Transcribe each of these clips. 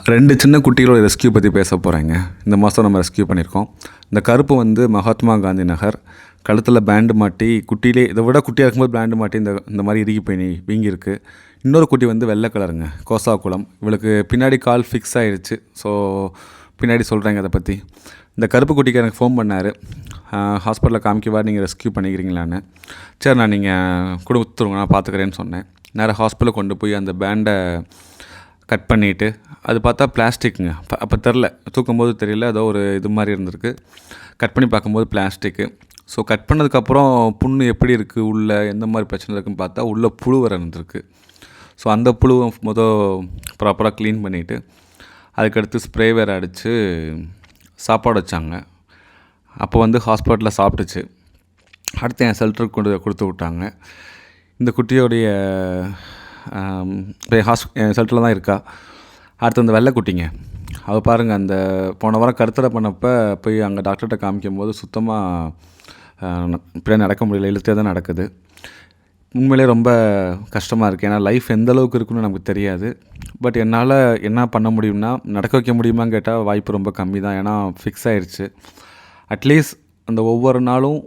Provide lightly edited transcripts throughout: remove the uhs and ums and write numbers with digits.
2 சின்ன குட்டிகளோட ரெஸ்க்யூ பற்றி பேச போகிறேங்க. இந்த மாதம் நம்ம ரெஸ்க்யூ பண்ணியிருக்கோம். இந்த கருப்பு வந்து மகாத்மா காந்தி நகர். கழுத்தில் பேண்டு மாட்டி, குட்டியிலே இதை விட குட்டியாக இருக்கும்போது பேண்டு மாட்டி இந்த மாதிரி இறுகி போய் வீங்கியிருக்கு. இன்னொரு குட்டி வந்து வெள்ளை கலருங்க, கோசாக்குளம். இவளுக்கு பின்னாடி கால் ஃபிக்ஸ் ஆகிடுச்சு. ஸோ பின்னாடி சொல்கிறேங்க அதை பற்றி. இந்த கருப்பு குட்டிக்கு எனக்கு ஃபோன் பண்ணார், ஹாஸ்பிட்டலில் காமிக்கவா, நீங்கள் ரெஸ்க்யூ பண்ணிக்கிறீங்களான்னு. சரி, நான் நீங்கள் கொடுத்துருங்க, நான் பார்த்துக்கிறேன்னு சொன்னேன். நேராக ஹாஸ்பிட்டலில் கொண்டு போய் அந்த பேண்டை கட் பண்ணிவிட்டு, அது பார்த்தா பிளாஸ்டிக்குங்க. அப்போ தெரில, தூக்கும்போது தெரியல, ஏதோ ஒரு இது மாதிரி இருந்திருக்கு. கட் பண்ணி பார்க்கும்போது பிளாஸ்டிக்கு. ஸோ கட் பண்ணதுக்கப்புறம் புண்ணு எப்படி இருக்குது, உள்ளே எந்த மாதிரி பிரச்சனை இருக்குதுன்னு பார்த்தா உள்ளே புழு வர இருந்திருக்கு. ஸோ அந்த புழுவை ப்ராப்பராக க்ளீன் பண்ணிவிட்டு, அதுக்கடுத்து ஸ்ப்ரே வேறு அடித்து சாப்பாடு வச்சாங்க. அப்போ வந்து ஹாஸ்பிட்டலில் சாப்பிட்டுச்சு. அடுத்து என் ஷெல்டருக்கு கொடுத்து விட்டாங்க. இந்த குட்டியோடைய என் ஷெல்டரில் தான் இருக்கா. அடுத்து அந்த வெள்ளை குட்டிங்க, அவள் பாருங்கள், அந்த போன வாரம் கருத்தடை பண்ணப்போ போய் அங்கே டாக்டர்கிட்ட காமிக்கும் போது சுத்தமாக இப்படியே நடக்க முடியல, இழுத்தே தான் நடக்குது. உண்மையிலே ரொம்ப கஷ்டமாக இருக்குது. ஏன்னா லைஃப் எந்த அளவுக்கு இருக்குன்னு நமக்கு தெரியாது. பட் என்னால் என்ன பண்ண முடியும்னா, நடக்க வைக்க முடியுமான்னு கேட்டால் வாய்ப்பு ரொம்ப கம்மி தான். ஏன்னா ஃபிக்ஸ் ஆகிடுச்சு. அட்லீஸ்ட் அந்த ஒவ்வொரு நாளும்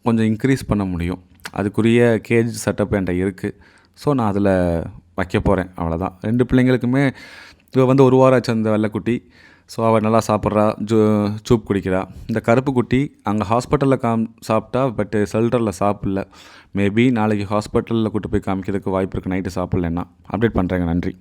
கொஞ்சம் இன்க்ரீஸ் பண்ண முடியும். அதுக்குரிய கேஜ் செட்டப் என்கிட்ட இருக்குது. ஸோ நான் அதில் வைக்க போகிறேன், அவ்வளோதான். 2 பிள்ளைங்களுக்குமே இவள் வந்து 1 வாரம் ஆச்சு அந்த வெள்ளைக்குட்டி. ஸோ அவள் நல்லா சாப்பிட்றா, சூப் குடிக்கிறா. இந்த கருப்பு குட்டி அங்கே ஹாஸ்பிட்டலில் சாப்பிட்டா, பட்டு ஷெல்டரில் சாப்பிடல. மேபி நாளைக்கு ஹாஸ்பிட்டலில் கூட்டு போய் காமிக்கிறதுக்கு வாய்ப்பு இருக்குது, நைட்டு சாப்பிட்லன்னா. அப்டேட் பண்ணுறேங்க. நன்றி.